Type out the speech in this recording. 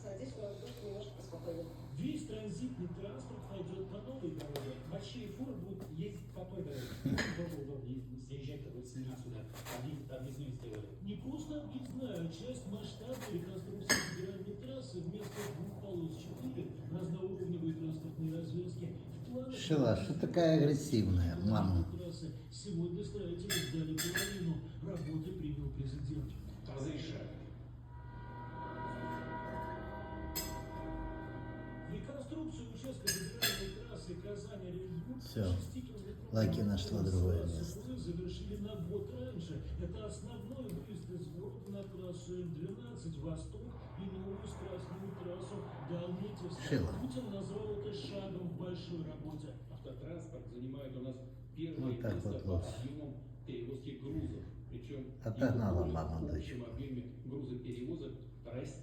надеюсь, у нас будет немножко поспокойнее. Весь транзитный транспорт пойдет по новой дороге. Большие фуры будут ездить по той дороге. Тоже удобно съезжать такой с меня сюда. Объездную сделали. Не просто объездная, а часть масштабной реконструкции федеральной трассы вместо двух полос 4 разноуровневые транспортные развязки. В планах Шила, что такая агрессивная, мама? трассы. Сегодня строители сдали половину. Работы принял президент. Разрешаю. Реконструкцию участка федеральной трассы Казань-Оренбург Всё. Лаки нашла другое место. Завершили на год раньше. Это основной выезд из города на трассу М12 «Восток» и новую скоростную трассу до Альметьевска. Шила. Путин назвал это шагом в большой работе. Автотранспорт занимает у нас первое Вот так место вот по лучше. объемам перевозки грузов. Причем Отогнала его доля мама в дочь. общем объеме грузоперевозок растет.